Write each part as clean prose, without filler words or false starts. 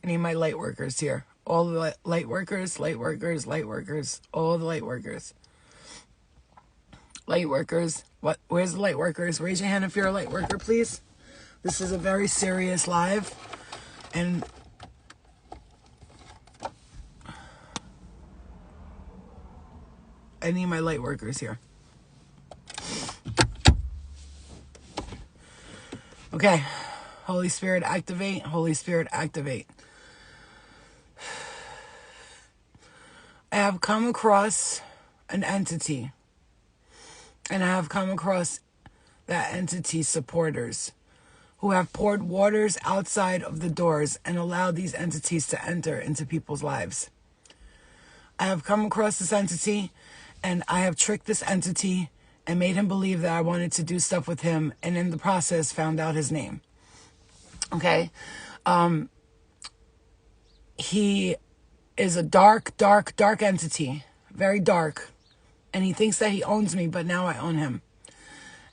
I need my light workers here. All the light workers, light workers, light workers, all the light workers. Light workers. What? Where's the light workers? Raise your hand if you're a light worker, please. This is a very serious live. And I need my light workers here. Okay. Holy Spirit, activate. Holy Spirit, activate. I have come across an entity. And I have come across that entity's supporters who have poured waters outside of the doors and allowed these entities to enter into people's lives. I have come across this entity and I have tricked this entity and made him believe that I wanted to do stuff with him, and in the process found out his name. Okay? He is a dark entity. Very dark. And he thinks that he owns me, but now I own him.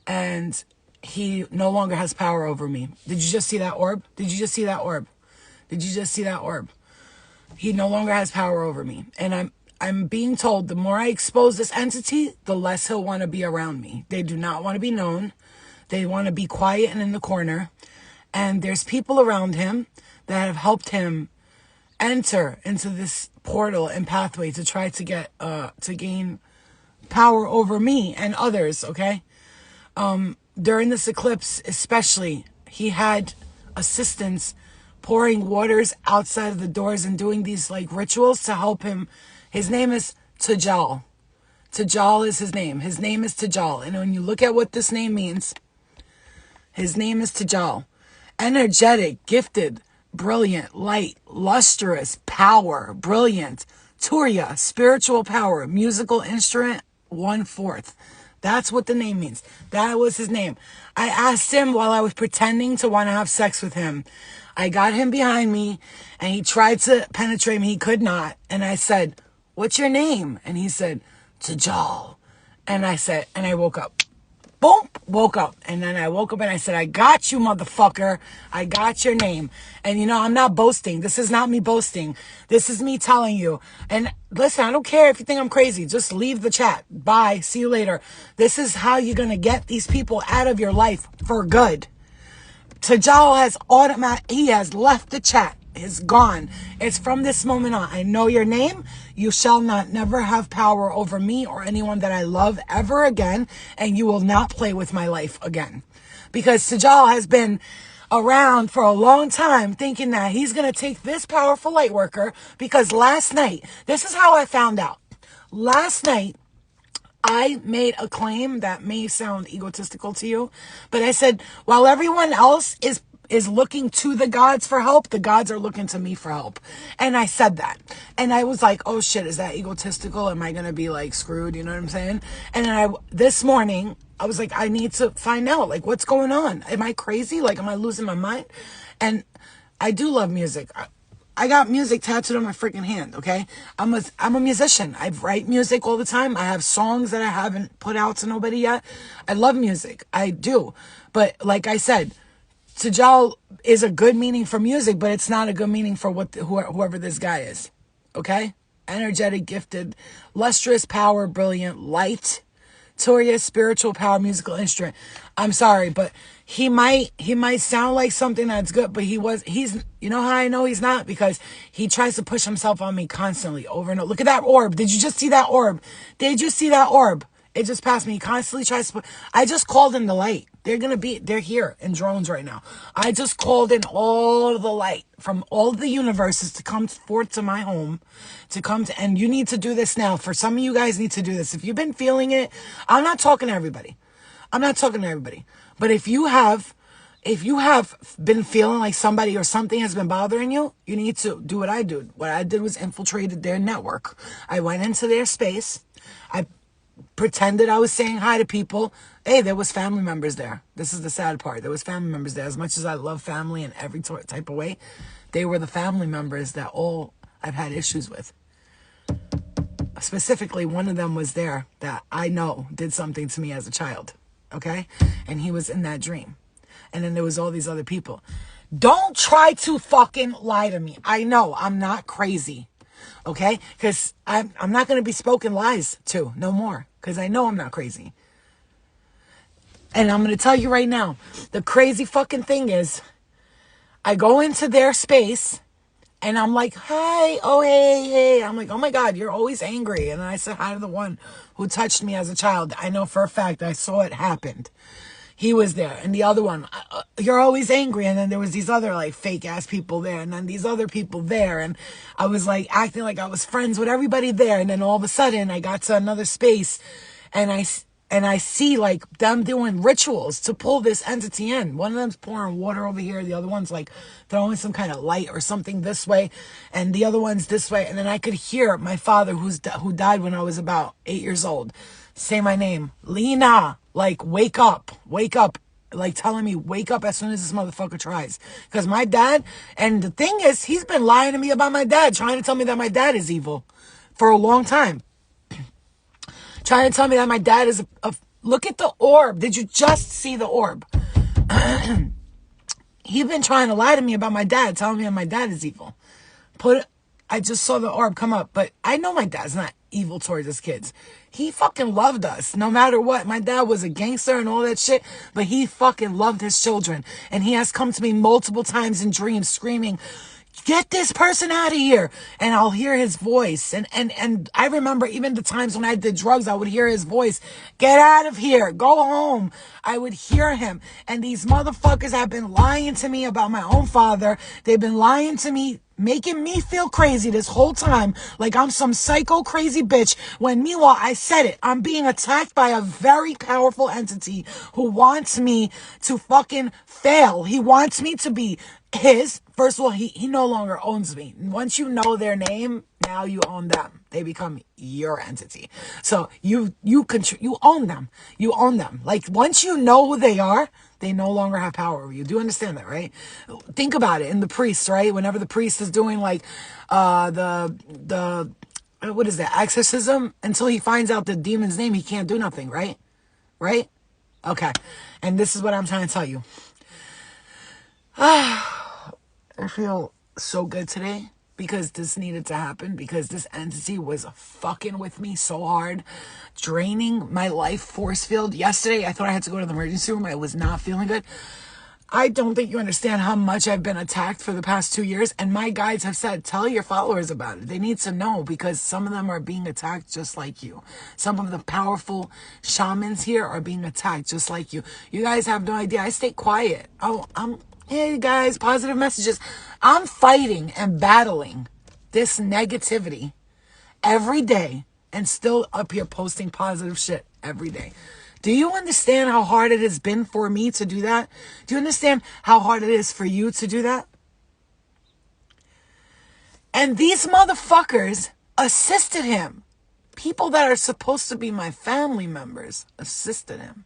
And he no longer has power over me. Did you just see that orb? Did you just see that orb? Did you just see that orb? He no longer has power over me. And I'm being told the more I expose this entity, the less he'll want to be around me. They do not want to be known. They want to be quiet and in the corner. And there's people around him that have helped him enter into this portal and pathway to try to get to gain power over me and others, okay? During this eclipse especially, he had assistants pouring waters outside of the doors and doing these like rituals to help him. His name is Tajal. Tajal is his name. His name is Tajal. And when you look at what this name means, his name is Tajal. Energetic, gifted, brilliant, light, lustrous, power, brilliant, Turiya, spiritual power, musical instrument, 1/4. That's what the name means. That was his name. I asked him while I was pretending to want to have sex with him. I got him behind me and he tried to penetrate me. He could not. And I said, "What's your name?" And he said, "Tajal." And I said, and I woke up. Boom, woke up. And then I woke up and I said, "I got you, motherfucker. I got your name." And you know, I'm not boasting. This is not me boasting. This is me telling you. And listen, I don't care if you think I'm crazy. Just leave the chat. Bye. See you later. This is how you're going to get these people out of your life for good. Tajal he has left the chat. It's gone. It's from this moment on. I know your name. You shall not never have power over me or anyone that I love ever again. And you will not play with my life again. Because Tajal has been around for a long time thinking that he's going to take this powerful light worker. Because last night, this is how I found out. Last night, I made a claim that may sound egotistical to you, but I said, while everyone else is looking to the gods for help, the gods are looking to me for help. And I said that. And I was like, oh shit, is that egotistical? Am I going to be like screwed? You know what I'm saying? And then this morning, I was like, I need to find out, like, what's going on? Am I crazy? Like, am I losing my mind? And I do love music. I got music tattooed on my freaking hand, okay? I'm a musician. I write music all the time. I have songs that I haven't put out to nobody yet. I love music. I do. But like I said, Tajal is a good meaning for music, but it's not a good meaning for whoever this guy is, okay? Energetic, gifted, lustrous, power, brilliant, light, Turiya, spiritual power, musical instrument. I'm sorry, but he might sound like something that's good, but he's, you know how I know he's not? Because he tries to push himself on me constantly over and over. Look at that orb. Did you just see that orb? Did you see that orb? It just passed me. He constantly tries to I just called in the light. They're here in drones right now. I just called in all the light from all the universes to come forth to my home, and you need to do this now. For some of you guys need to do this. If you've been feeling it, I'm not talking to everybody. But if you have been feeling like somebody or something has been bothering you, you need to do what I do. What I did was infiltrated their network. I went into their space. I pretended I was saying hi to people. Hey, there was family members there. This is the sad part. There was family members there. As much as I love family in every type of way, they were the family members that all I've had issues with. Specifically, one of them was there that I know did something to me as a child. Okay? And he was in that dream. And then there was all these other people. Don't try to fucking lie to me. I know I'm not crazy. Okay? Because I'm not going to be spoken lies to no more. Because I know I'm not crazy. And I'm going to tell you right now, the crazy fucking thing is, I go into their space and I'm like, hi, oh, hey. I'm like, oh my God, you're always angry. And then I said hi to the one who touched me as a child. I know for a fact I saw it happened. He was there. And the other one, you're always angry. And then there was these other like fake ass people there. And then these other people there. And I was like acting like I was friends with everybody there. And then all of a sudden I got to another space and I see like them doing rituals to pull this entity in. One of them's pouring water over here. The other one's like throwing some kind of light or something this way. And the other one's this way. And then I could hear my father, who died when I was about 8 years old, say my name. Lena, like, wake up. Like telling me, wake up as soon as this motherfucker tries. Because my dad, and the thing is, he's been lying to me about my dad, trying to tell me that my dad is evil for a long time. Trying to tell me that my dad is look at the orb. Did you just see the orb? He's been trying to lie to me about my dad, telling me that my dad is evil. I just saw the orb come up, but I know my dad's not evil towards his kids. He fucking loved us, no matter what. My dad was a gangster and all that shit, but he fucking loved his children. And he has come to me multiple times in dreams screaming, get this person out of here. And I'll hear his voice. And I remember even the times when I did drugs, I would hear his voice. Get out of here. Go home. I would hear him. And these motherfuckers have been lying to me about my own father. They've been lying to me, making me feel crazy this whole time, like I'm some psycho crazy bitch, when meanwhile I said it. I'm being attacked by a very powerful entity who wants me to fucking fail. He wants me to be his. First of all, he no longer owns me. Once you know their name, now you own them. They become your entity. So you own them. You own them. Like, once you know who they are, they no longer have power over you. Do you understand that, right? Think about it in the priest, right? Whenever the priest is doing like the what is that, exorcism, until he finds out the demon's name, he can't do nothing, right? Right? Okay. And this is what I'm trying to tell you. I feel so good today because this needed to happen, because this entity was fucking with me so hard, draining my life force field. Yesterday, I thought I had to go to the emergency room. I was not feeling good. I don't think you understand how much I've been attacked for the past 2 years. And my guides have said, tell your followers about it. They need to know, because some of them are being attacked just like you. Some of the powerful shamans here are being attacked just like you. You guys have no idea. I stay quiet. Hey guys, positive messages. I'm fighting and battling this negativity every day and still up here posting positive shit every day. Do you understand how hard it has been for me to do that? Do you understand how hard it is for you to do that? And these motherfuckers assisted him. People that are supposed to be my family members assisted him.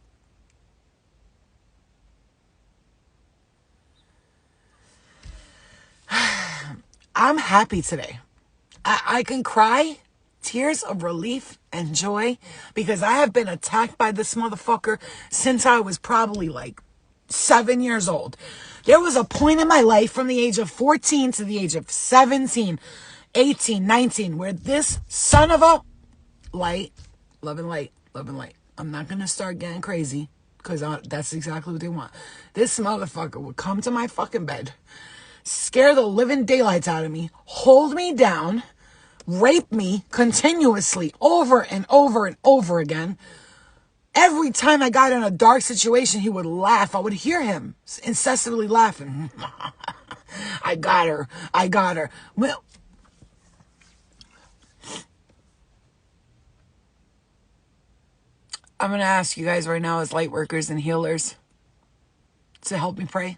I'm happy today. I can cry tears of relief and joy, because I have been attacked by this motherfucker since I was probably like 7 years old. There was a point in my life from the age of 14 to the age of 17, 18, 19, where this son of a light, love and light. I'm not going to start getting crazy, because that's exactly what they want. This motherfucker would come to my fucking bed, scare the living daylights out of me, hold me down, rape me continuously over and over and over again. Every time I got in a dark situation, he would laugh. I would hear him incessantly laughing. I got her. Well, I'm going to ask you guys right now as light workers and healers to help me pray.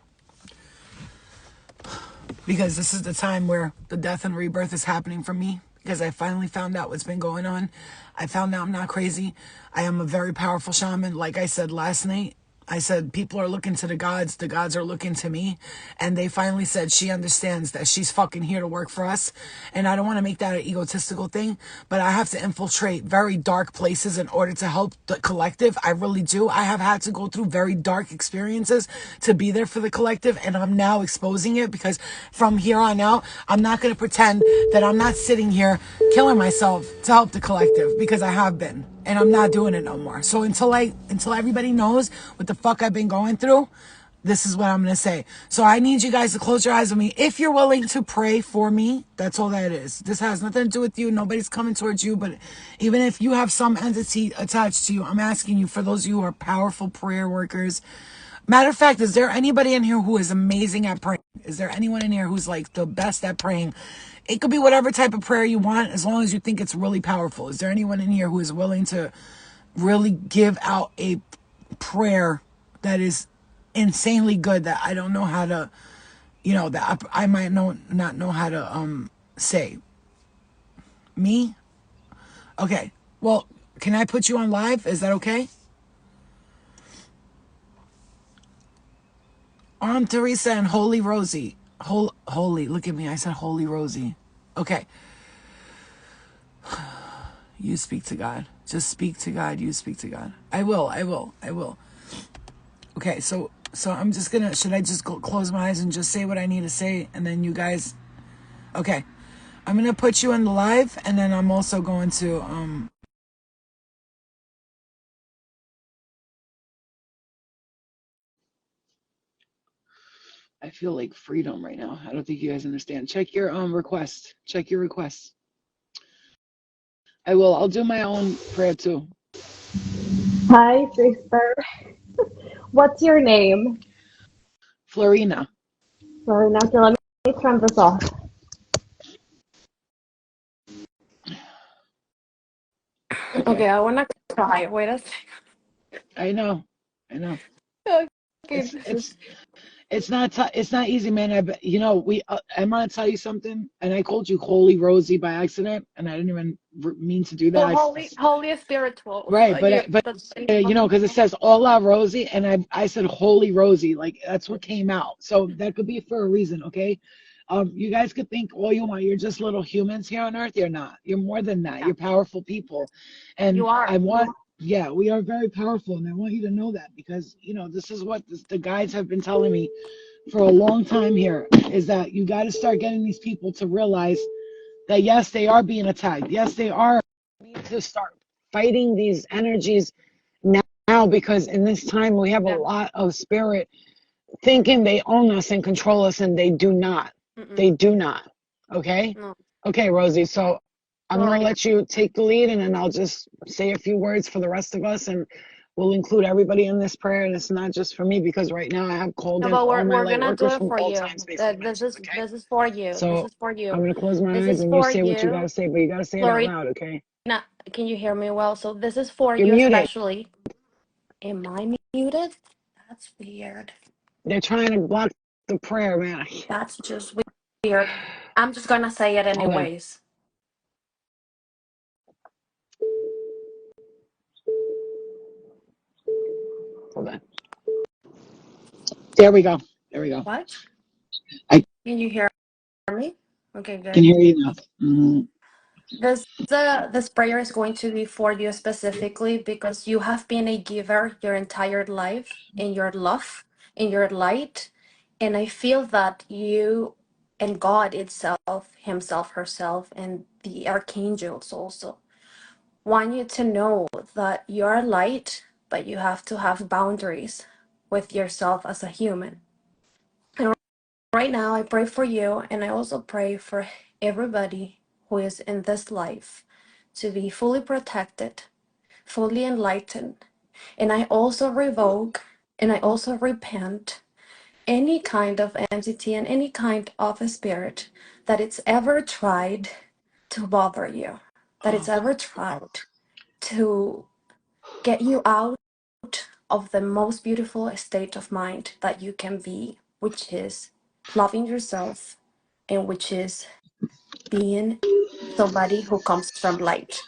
Because this is the time where the death and rebirth is happening for me. Because I finally found out what's been going on. I found out I'm not crazy. I am a very powerful shaman. Like I said last night, I said, people are looking to the gods are looking to me. And they finally said she understands that she's fucking here to work for us. And I don't want to make that an egotistical thing, but I have to infiltrate very dark places in order to help the collective. I really do. I have had to go through very dark experiences to be there for the collective. And I'm now exposing it because from here on out, I'm not going to pretend that I'm not sitting here killing myself to help the collective, because I have been. And I'm not doing it no more. So until everybody knows what the fuck I've been going through, this is what I'm going to say. So I need you guys to close your eyes with me. If you're willing to pray for me, that's all that is. This has nothing to do with you. Nobody's coming towards you. But even if you have some entity attached to you, I'm asking you, for those of you who are powerful prayer workers. Matter of fact, is there anybody in here who is amazing at praying? Is there anyone in here who's like the best at praying? It could be whatever type of prayer you want, as long as you think it's really powerful. Is there anyone in here who is willing to really give out a prayer that is insanely good, that I don't know how to, that I might not know how to say? Me? Okay. Well, can I put you on live? Is that okay? Teresa and Holy Rosie. Holy, look at me. I said Holy Rosie. Okay. You speak to God. Just speak to God. You speak to God. I will. Okay, so I'm just gonna, should I just close my eyes and just say what I need to say, and then you guys, okay. I'm gonna put you in the live, and then I'm also going to, I feel like freedom right now. I don't think you guys understand. Check your request. Check your requests. I will. I'll do my own prayer too. Hi, sister. What's your name? Florina. Sorry, now let me turn this off. Okay. Okay, I wanna cry. Wait a second. I know. Okay, It's not easy, man. I'm gonna tell you something, and I called you Holy Rosie by accident, and I didn't even mean to do well, that. holy spiritual. Right, but That's because it says Hola Rosie, and I said Holy Rosie, like that's what came out. So that could be for a reason, okay? You guys could think all you want. You're just little humans here on Earth. You're not. You're more than that. yeah, You're powerful people, and you are. yeah, we are very powerful, and I want you to know that, because this is what the guides have been telling me for a long time here, is that you got to start getting these people to realize that yes, they are being attacked. Yes, they are. We need to start fighting these energies now, because in this time we have a Yeah. lot of spirit thinking they own us and control us, and they do not. Mm-mm. They do not. Okay? No. Okay, Rosie. So I'm going to Sorry. let you take the lead, and then I'll just say a few words for the rest of us, and we'll include everybody in this prayer. And it's not just for me, because right now I have called No, in but all my we're light gonna do workers it from for all you. time, space, and This dimensions. is Okay? this is for you. This So is for I'm you. going to close my This eyes, is and you for say what you got you, to say, but you got to say it out Florina. loud, okay? Can you hear me well? So this is for You're you muted. especially. Am I muted? That's weird. They're trying to block the prayer, man. That's just weird. I'm just gonna say it Hold on. anyways. Hold on. There we go. There we go. What? I Can you hear me? Okay, can good. hear you now. Mm-hmm. This prayer is going to be for you specifically because you have been a giver your entire life in your love, in your light, and I feel that you and God itself, Himself, herself, and the archangels also want you to know that you're light, but you have to have boundaries with yourself as a human. And right now, I pray for you, and I also pray for everybody who is in this life to be fully protected, fully enlightened. And I also revoke and I also repent any kind of entity and any kind of a spirit that it's ever tried to bother you, that it's ever tried to get you out of the most beautiful state of mind that you can be, which is loving yourself and which is being somebody who comes from light.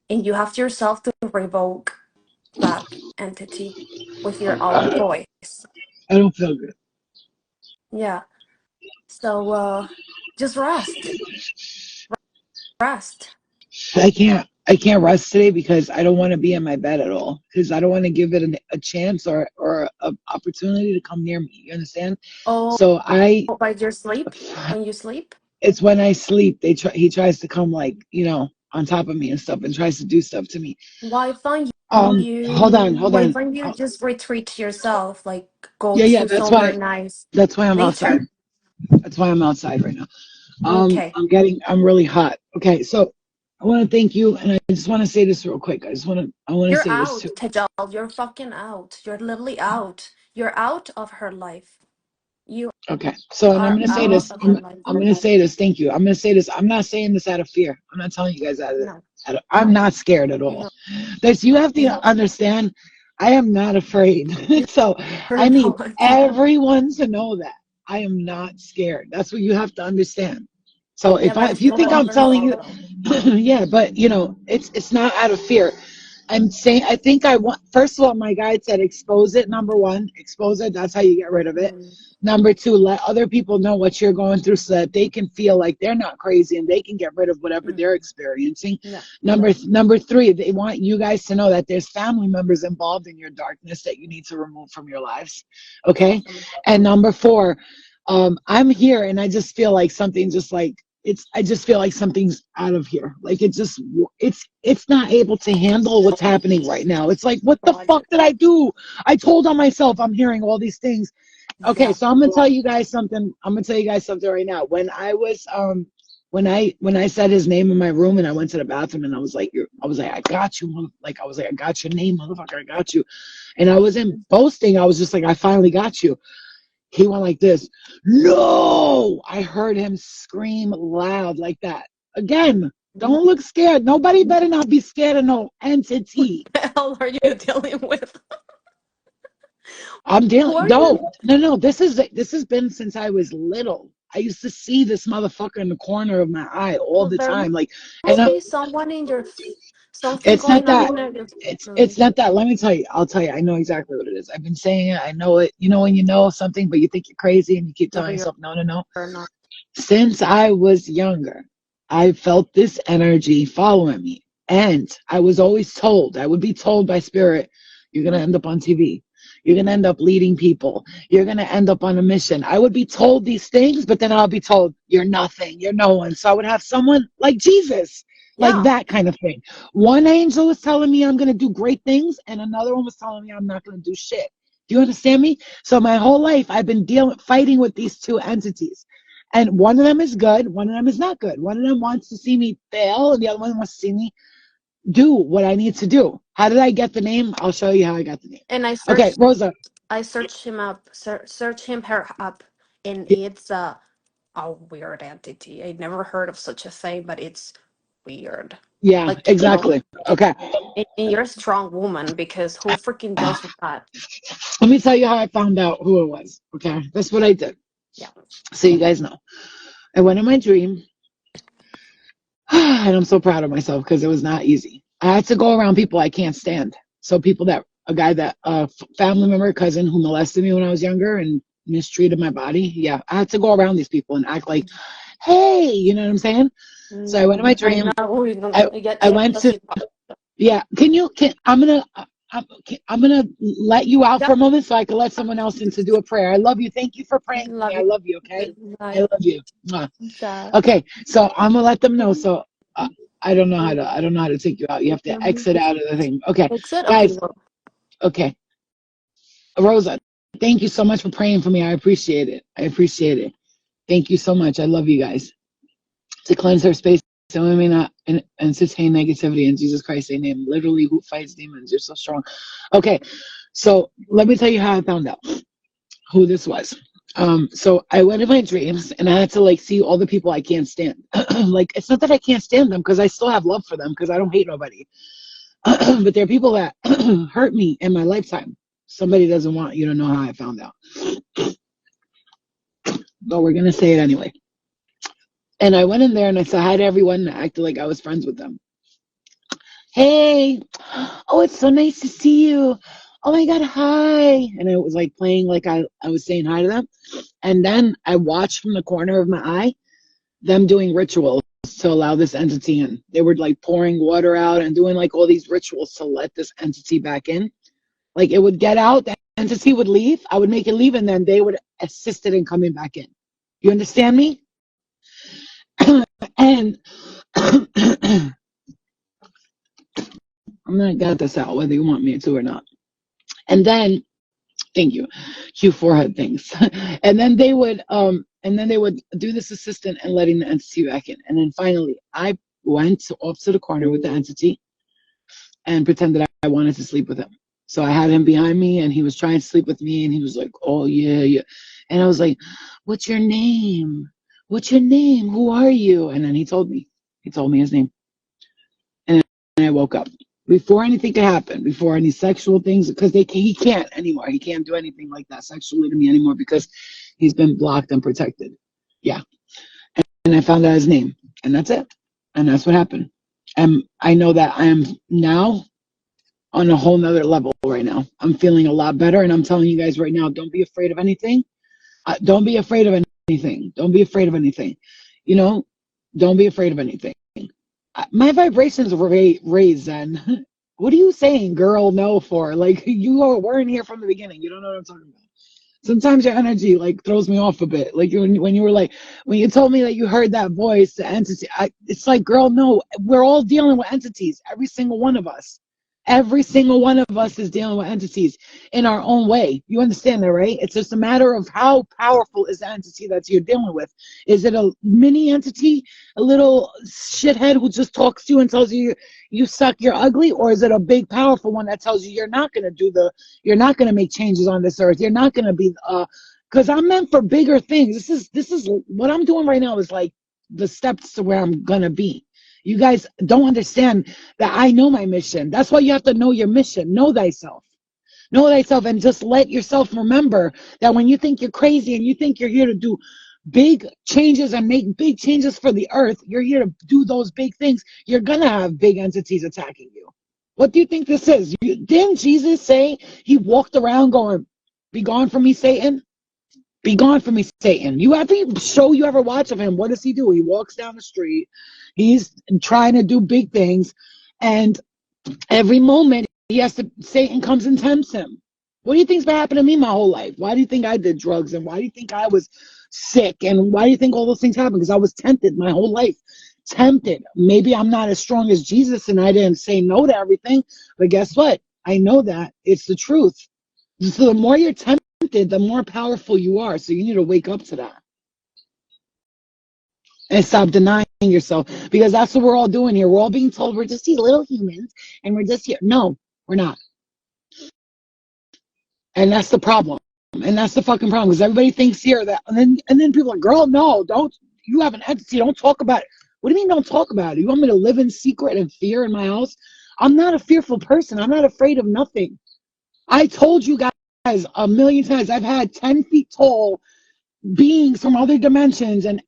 And you have yourself to revoke that entity with your own voice. I don't feel good. Yeah. So just rest. Rest. I can't rest today because I don't want to be in my bed at all. Because I don't want to give it a chance or an opportunity to come near me. You understand? Oh, So by your sleep? When you sleep? it's when I sleep. He tries to come like on top of me and stuff and tries to do stuff to me. Why don't Hold on, you hold why on. don't you just retreat to yourself, like go Yeah, to that's somewhere why. nice? That's why I'm outside. Nature. That's why I'm outside right now. Okay. I'm really hot. Okay, so I want to thank you, and I just want to say this real quick. I want to You're say this out, too. Tejal. You're fucking out. You're literally out. You're out of her life. You Okay, so and I'm are gonna say out this. of her life. I'm gonna say this. Thank you. I'm gonna say this. I'm not saying this out of fear. I'm not telling you guys No. I'm not scared at all. No. This you have to No. understand. I am not afraid. So I You're need not. everyone to know that I am not scared. That's what you have to understand. So Yeah, but if it's you no think I'm longer telling so you, though. yeah, but it's not out of fear. I'm saying I think I want first of all, my guide said expose it. Number one, expose it. That's how you get rid of it. Mm. Number two, let other people know what you're going through so that they can feel like they're not crazy and they can get rid of whatever Mm. they're experiencing. Yeah. Number three, they want you guys to know that there's family members involved in your darkness that you need to remove from your lives. Okay. Awesome. And number four, I'm here and I just feel like something just like I just feel like something's out of here. Like it's not able to handle what's happening right now. It's like, what the fuck Roger. did I do? I told on myself I'm hearing all these things. Okay, Yeah. so I'm gonna tell you guys something. I'm gonna tell you guys something right now. When I was when I said his name in my room and I went to the bathroom and I was like, I got you, like I was like, I got your name, motherfucker, I got you. And I wasn't boasting, I was just like, I finally got you. He went like this. No! I heard him scream loud like that. Again, don't look scared. Nobody better not be scared of no entity. What the hell are you dealing with? I'm Who dealing. are you? No. This has been since I was little. I used to see this motherfucker in the corner of my eye all Well, the there time. Like, and must be someone in your something it's not going on that. in your It's family. not that. Let me tell you. I'll tell you. I know exactly what it is. I've been saying it. I know it. You know when you know something, but you think you're crazy, and you keep Yeah, telling but yourself, no, no, no. you're not. Since I was younger, I felt this energy following me. And I was always told, I would be told by spirit, you're going to end up on TV. You're going to end up leading people. You're going to end up on a mission. I would be told these things, but then I'll be told, you're nothing. You're no one. So I would have someone like Jesus, like Yeah. that kind of thing. One angel was telling me I'm going to do great things, and another one was telling me I'm not going to do shit. Do you understand me? So my whole life, I've been fighting with these two entities. And one of them is good, one of them is not good. One of them wants to see me fail, and the other one wants to see me do what I need to do. How did I get the name? I'll show you how I got the name. And Okay, Rosa. I searched him up, search him her up, and it's a weird entity. I never heard of such a thing, but it's weird. Yeah, Like, exactly. Okay. and you're a strong woman because who freaking deals with that? Let me tell you how I found out who it was. Okay, that's what I did. Yeah. So you guys know. I went in my dream, and I'm so proud of myself because it was not easy. I had to go around people I can't stand. So a guy that family member, cousin who molested me when I was younger and mistreated my body. Yeah, I had to go around these people and act like, hey, you know what I'm saying? So I went in my I dream. know. I get I went jealous. to yeah. I'm gonna let you out for Yep. a moment so I can let someone else in to do a prayer. I love you. Thank you for praying for me. Love I you. love you. Okay. Good I night. love you. Mwah. Bye. Okay. So I'm gonna let them know. So I don't know how to. I don't know how to take you out. You have to exit out of the thing. Okay, Exit. Okay. guys. Well, Okay, Rosa. Thank you so much for praying for me. I appreciate it. I appreciate it. Thank you so much. I love you guys. To cleanse our space so we may not entertain negativity in Jesus Christ's name. Literally, who fights demons? You're so strong. Okay, so let me tell you how I found out who this was. So I went in my dreams and I had to like see all the people I can't stand. Like it's not that I can't stand them because I still have love for them because I don't hate nobody. But there are people that hurt me in my lifetime. Somebody doesn't want you to know how I found out, but we're gonna say it anyway. And I went in there and I said hi to everyone and I acted like I was friends with them. Hey, oh, it's so nice to see you. Oh my God, hi. And it was like playing like I was saying hi to them. And then I watched from the corner of my eye them doing rituals to allow this entity in. They were like pouring water out and doing like all these rituals to let this entity back in. Like it would get out, the entity would leave, I would make it leave, and then they would assist it in coming back in. You understand me? And I'm gonna get this out whether you want me to or not. And then thank you. Cue forehead things. And then they would do this assistant and letting the entity back in. And then finally I went off to the corner with the entity and pretended I wanted to sleep with him. So I had him behind me and he was trying to sleep with me and he was like, oh yeah, yeah. And I was like, what's your name? What's your name? Who are you? And then he told me. He told me his name. And then I woke up. Before anything could happen, before any sexual things, because he can't anymore. He can't do anything like that sexually to me anymore because he's been blocked and protected. Yeah. And I found out his name. And that's it. And that's what happened. And I know that I am now on a whole nother level right now. I'm feeling a lot better. And I'm telling you guys right now, don't be afraid of anything. Don't be afraid of anything. Don't be afraid of anything. You know, don't be afraid of anything. My vibrations were raised then. What are you saying, girl, no for? Like, weren't here from the beginning. You don't know what I'm talking about. Sometimes your energy like throws me off a bit. Like when you were like, when you told me that you heard that voice, the entity, it's like, girl, no, we're all dealing with entities. Every single one of us. Every single one of us is dealing with entities in our own way. You understand that, right? It's just a matter of how powerful is the entity that you're dealing with. Is it a mini entity, a little shithead who just talks to you and tells you you suck, you're ugly, or is it a big, powerful one that tells you you're not gonna make changes on this earth. You're not gonna be because I'm meant for bigger things. This is what I'm doing right now is like the steps to where I'm gonna be. You guys don't understand that I know my mission. That's why you have to know your mission. Know thyself. Know thyself and just let yourself remember that when you think you're crazy and you think you're here to do big changes and make big changes for the earth, you're here to do those big things. You're going to have big entities attacking you. What do you think this is? Didn't Jesus say he walked around going, be gone from me, Satan? Be gone from me, Satan. Every show you ever watch of him, what does he do? He walks down the street. He's trying to do big things. And every moment Satan comes and tempts him. What do you think's been happening to me my whole life? Why do you think I did drugs? And why do you think I was sick? And why do you think all those things happened? Because I was tempted my whole life. Tempted. Maybe I'm not as strong as Jesus and I didn't say no to everything. But guess what? I know that. It's the truth. So the more you're tempted, the more powerful you are. So you need to wake up to that and stop denying yourself, because that's what we're all doing here. We're all being told we're just these little humans and we're just here. No, we're not. And that's the problem. And that's the fucking problem, because everybody thinks here that, and then people are like, girl, no, don't, you have an entity, don't talk about it. What do you mean don't talk about it? You want me to live in secret and fear in my house? I'm not a fearful person. I'm not afraid of nothing. I told you guys a million times, I've had 10 feet tall beings from other dimensions and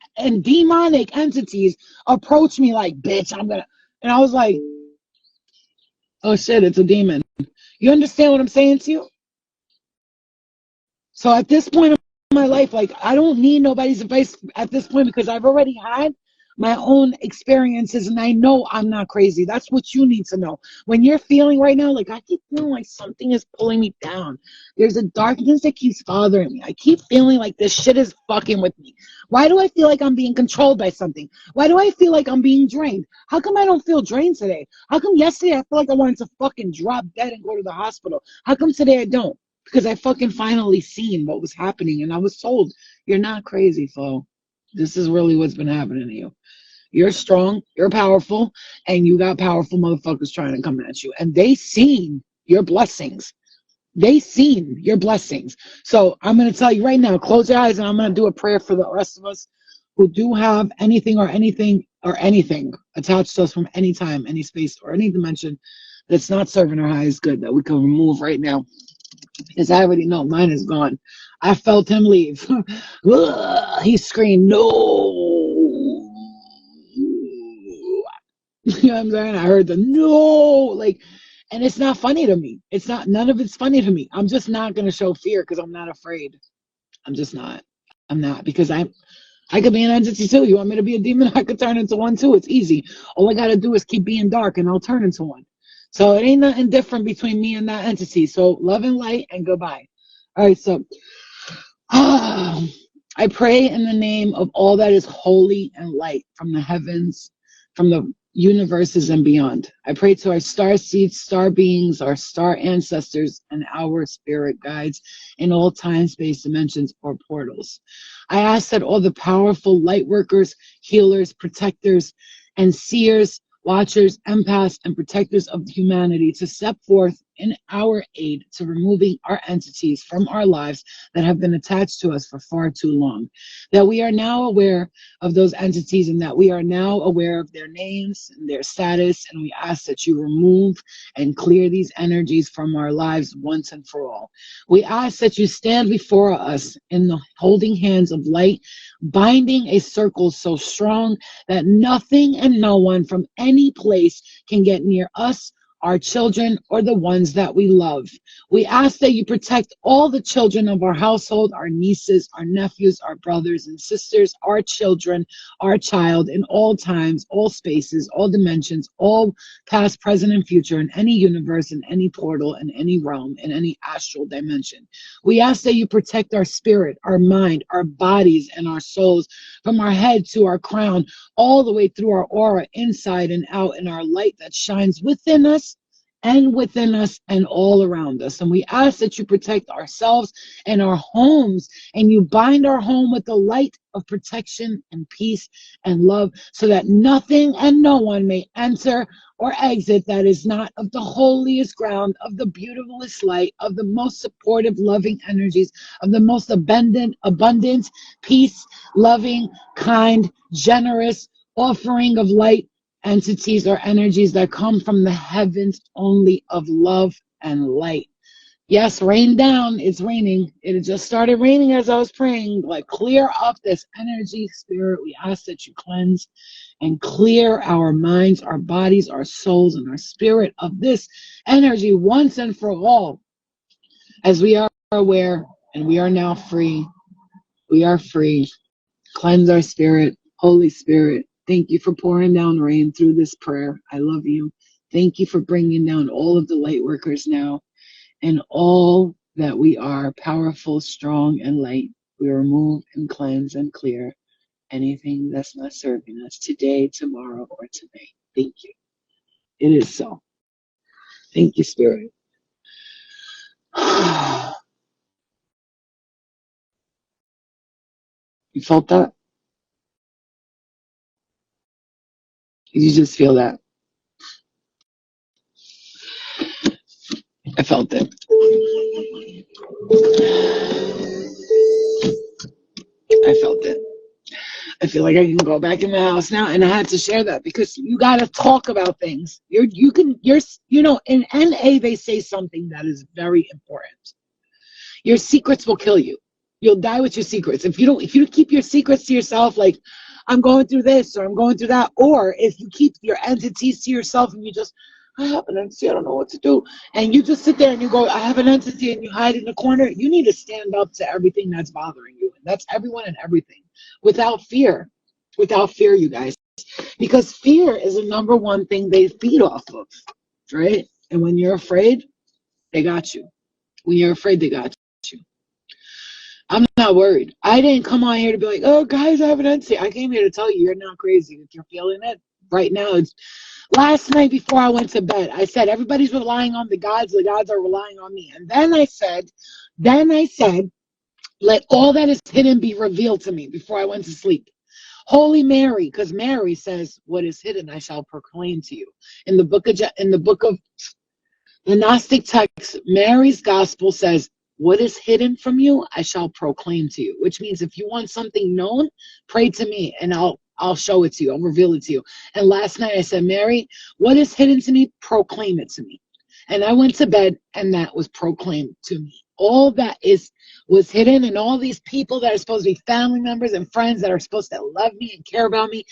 demonic entities approach me like, bitch, and I was like, oh shit, it's a demon. You understand what I'm saying to you? So at this point of my life, like, I don't need nobody's advice at this point, because I've already had my own experiences and I know I'm not crazy. That's what you need to know. When you're feeling right now, like, I keep feeling like something is pulling me down. There's a darkness that keeps bothering me. I keep feeling like this shit is fucking with me. Why do I feel like I'm being controlled by something? Why do I feel like I'm being drained? How come I don't feel drained today? How come yesterday I feel like I wanted to fucking drop dead and go to the hospital? How come today I don't? Because I fucking finally seen what was happening and I was told, you're not crazy, Flo. This is really what's been happening to you. You're strong, you're powerful, and you got powerful motherfuckers trying to come at you. And they seen your blessings. They seen your blessings. So I'm going to tell you right now, close your eyes and I'm going to do a prayer for the rest of us who do have anything attached to us from any time, any space, or any dimension that's not serving our highest good, that we can remove right now. Because I already know mine is gone. I felt him leave. He screamed, no. You know what I'm saying? I heard the no, like, and it's not funny to me. It's not, none of it's funny to me. I'm just not going to show fear because I'm not afraid. I'm just not. I'm not because I could be an entity too. You want me to be a demon? I could turn into one too. It's easy. All I got to do is keep being dark and I'll turn into one. So it ain't nothing different between me and that entity. So love and light and goodbye. All right. So I pray in the name of all that is holy and light from the heavens, from the universes and beyond. I pray to our star seeds, star beings, our star ancestors, and our spirit guides in all time, space, dimensions, or portals. I ask that all the powerful light workers, healers, protectors, and seers, watchers, empaths, and protectors of humanity to step forth in our aid to removing our entities from our lives that have been attached to us for far too long. That we are now aware of those entities and that we are now aware of their names and their status. And we ask that you remove and clear these energies from our lives once and for all. We ask that you stand before us in the holding hands of light, binding a circle so strong that nothing and no one from any place can get near us, our children, or the ones that we love. We ask that you protect all the children of our household, our nieces, our nephews, our brothers and sisters, our children, our child in all times, all spaces, all dimensions, all past, present, and future, in any universe, in any portal, in any realm, in any astral dimension. We ask that you protect our spirit, our mind, our bodies, and our souls from our head to our crown, all the way through our aura, inside and out, in our light that shines within us and all around us. And we ask that you protect ourselves and our homes, and you bind our home with the light of protection and peace and love, so that nothing and no one may enter or exit that is not of the holiest ground, of the beautifulest light, of the most supportive, loving energies, of the most abundant, peace, loving, kind, generous offering of light entities or energies that come from the heavens only of love and light. Yes, rain down. It's raining. It just started raining as I was praying. Like, clear up this energy, spirit. We ask that you cleanse and clear our minds, our bodies, our souls, and our spirit of this energy once and for all. As we are aware and we are now free, we are free. Cleanse our spirit. Holy Spirit, thank you for pouring down rain through this prayer. I love you. Thank you for bringing down all of the light workers now, and all that we are, powerful, strong, and light. We remove and cleanse and clear anything that's not serving us today, tomorrow, or tonight. Thank you. It is so. Thank you, Spirit. You felt that? You just feel that? I felt it. I felt it. I feel like I can go back in my house now, and I had to share that because you got to talk about things. In NA they say something that is very important. Your secrets will kill you. You'll die with your secrets. If you keep your secrets to yourself, like, I'm going through this or I'm going through that, or if you keep your entities to yourself and you just, I have an entity, I don't know what to do, and you just sit there and you go, I have an entity, and you hide in the corner, you need to stand up to everything that's bothering you. And that's everyone and everything. Without fear, you guys. Because fear is the number one thing they feed off of, right? And when you're afraid, they got you. When you're afraid, they got you. I'm not worried. I didn't come on here to be like, oh, guys, I have an entity. I came here to tell you, you're not crazy. If you're feeling it right now, it's last night before I went to bed. I said, everybody's relying on the gods are relying on me. And then I said, let all that is hidden be revealed to me before I went to sleep. Holy Mary, because Mary says, what is hidden I shall proclaim to you. In the book of the Gnostic text, Mary's gospel says, what is hidden from you, I shall proclaim to you. Which means if you want something known, pray to me and I'll show it to you. I'll reveal it to you. And last night I said, Mary, what is hidden to me, proclaim it to me. And I went to bed and that was proclaimed to me. All that was hidden, and all these people that are supposed to be family members and friends that are supposed to love me and care about me,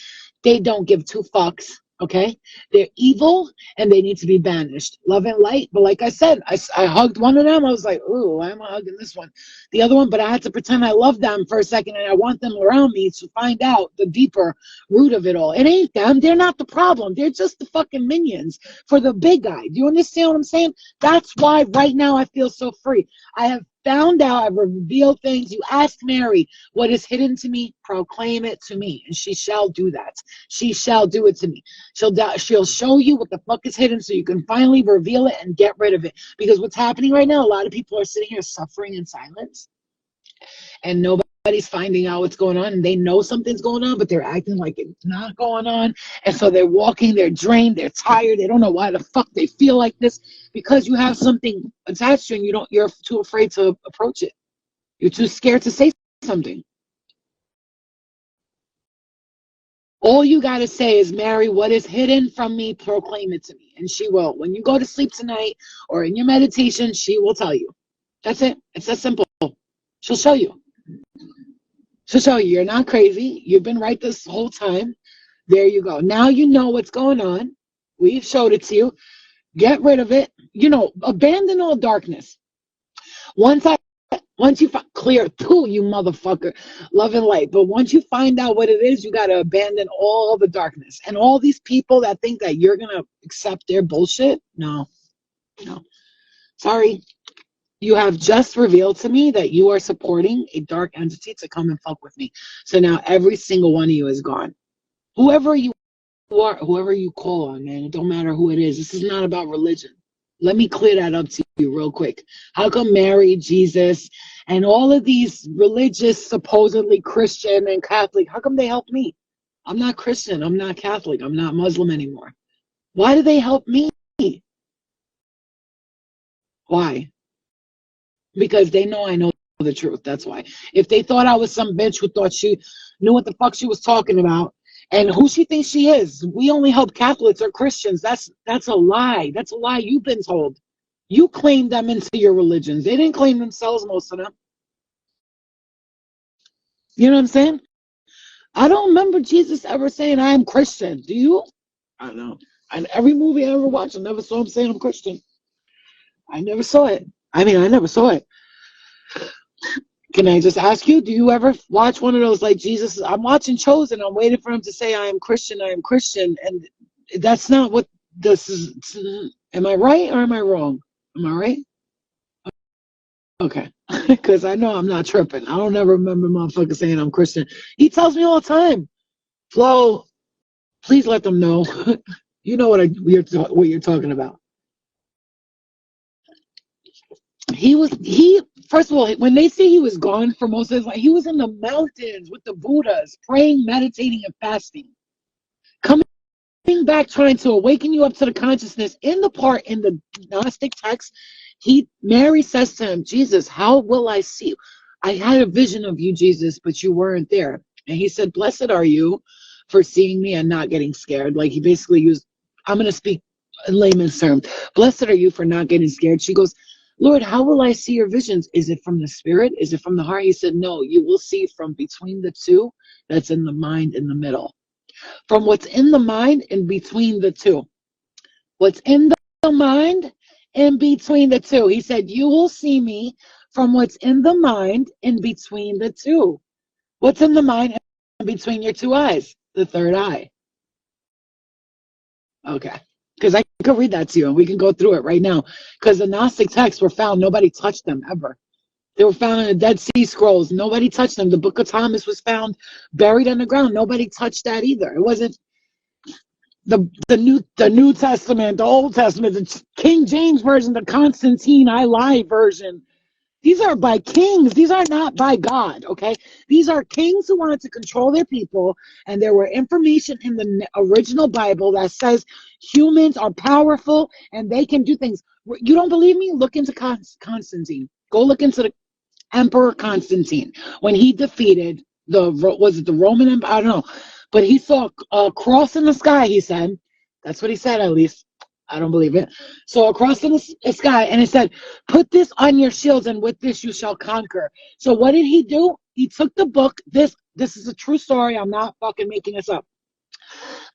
they don't give two fucks. Okay, they're evil and they need to be banished. Love and light. But like I said, I hugged one of them. I was like, ooh, why am I hugging this one? The other one, but I had to pretend I love them for a second and I want them around me to find out the deeper root of it all. It ain't them. They're not the problem. They're just the fucking minions for the big guy. Do you understand what I'm saying? That's why right now I feel so free. I have found out, I've revealed things. You asked Mary, what is hidden to me, proclaim it to me, and she shall do that. She shall do it to me. She'll show you what the fuck is hidden so you can finally reveal it and get rid of it. Because what's happening right now, a lot of people are sitting here suffering in silence and nobody's finding out what's going on, and they know something's going on, but they're acting like it's not going on. And so they're walking, they're drained, they're tired, they don't know why the fuck they feel like this, because you have something attached to you and you're too afraid to approach it. You're too scared to say something. All you got to say is, Mary, what is hidden from me, proclaim it to me. And she will. When you go to sleep tonight or in your meditation, she will tell you. That's it. It's that simple. She'll show you. She'll show you. You're not crazy. You've been right this whole time. There you go. Now you know what's going on. We've showed it to you. Get rid of it. Abandon all darkness. Once you clear through, you motherfucker, love and light. But once you find out what it is, you got to abandon all the darkness. And all these people that think that you're going to accept their bullshit, no. Sorry. You have just revealed to me that you are supporting a dark entity to come and fuck with me. So now every single one of you is gone. Whoever you are, whoever you call on, man, it don't matter who it is. This is not about religion. Let me clear that up to you real quick. How come Mary, Jesus, and all of these religious, supposedly Christian and Catholic, how come they help me? I'm not Christian. I'm not Catholic. I'm not Muslim anymore. Why do they help me? Why? Because they know I know the truth. That's why. If they thought I was some bitch who thought she knew what the fuck she was talking about and who she thinks she is, we only help Catholics or Christians. That's a lie. That's a lie you've been told. You claimed them into your religions. They didn't claim themselves, most of them. You know what I'm saying? I don't remember Jesus ever saying, I am Christian. Do you? I don't know. And every movie I ever watched, I never saw him saying I'm Christian. I never saw it. I never saw it. Can I just ask you, do you ever watch one of those like Jesus? I'm watching Chosen. I'm waiting for him to say, I am Christian. And that's not what this is. Am I right or am I wrong? Am I right? Okay. Because I know I'm not tripping. I don't ever remember motherfucker saying I'm Christian. He tells me all the time, Flo, please let them know. You know what you're talking about. First of all, when they say he was gone for most of his life, he was in the mountains with the Buddhas, praying, meditating, and fasting. Coming back, trying to awaken you up to the consciousness. In the Gnostic text, Mary says to him, Jesus, how will I see you? I had a vision of you, Jesus, but you weren't there. And he said, blessed are you for seeing me and not getting scared. Like he basically used, I'm going to speak in layman's terms. Blessed are you for not getting scared. She goes, Lord, how will I see your visions? Is it from the spirit? Is it from the heart? He said, no, you will see from between the two. That's in the mind in the middle. From what's in the mind in between the two. What's in the mind in between the two. He said, you will see me from what's in the mind in between the two. What's in the mind in between your two eyes? The third eye. Okay. Because I could read that to you and we can go through it right now. Because the Gnostic texts were found, nobody touched them ever. They were found in the Dead Sea Scrolls. Nobody touched them. The Book of Thomas was found buried underground. Nobody touched that either. It wasn't the New Testament, the Old Testament, the King James version, the Constantine I Lie version. These are by kings. These are not by God, okay? These are kings who wanted to control their people, and there were information in the original Bible that says humans are powerful and they can do things. You don't believe me? Look into Constantine. Go look into the Emperor Constantine. When he defeated the Roman Empire? I don't know. But he saw a cross in the sky, he said. That's what he said, at least. I don't believe it. So across the sky, and it said, put this on your shields, and with this you shall conquer. So what did he do? He took the book. This is a true story. I'm not fucking making this up.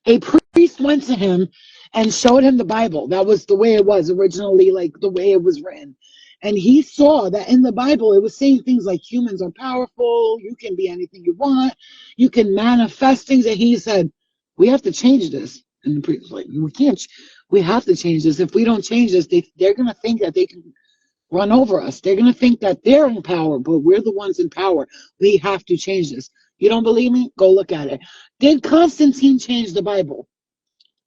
A priest went to him and showed him the Bible. That was the way it was originally, like the way it was written. And he saw that in the Bible, it was saying things like humans are powerful, you can be anything you want, you can manifest things. And he said, we have to change this. And the priest was like, we can't, we have to change this. If we don't change this, they're going to think that they can run over us. They're going to think that they're in power, but we're the ones in power. We have to change this. You don't believe me? Go look at it. Did Constantine change the Bible?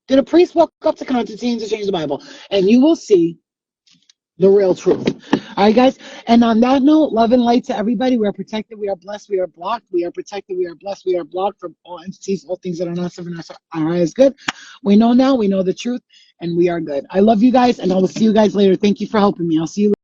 Did a priest walk up to Constantine to change the Bible? And you will see the real truth. All right, guys. And on that note, love and light to everybody. We are protected. We are blessed. We are blocked. We are protected. We are blessed. We are blocked from all entities, all things that are not serving us. All right, is good. We know now. We know the truth, and we are good. I love you guys, and I will see you guys later. Thank you for helping me. I'll see you later.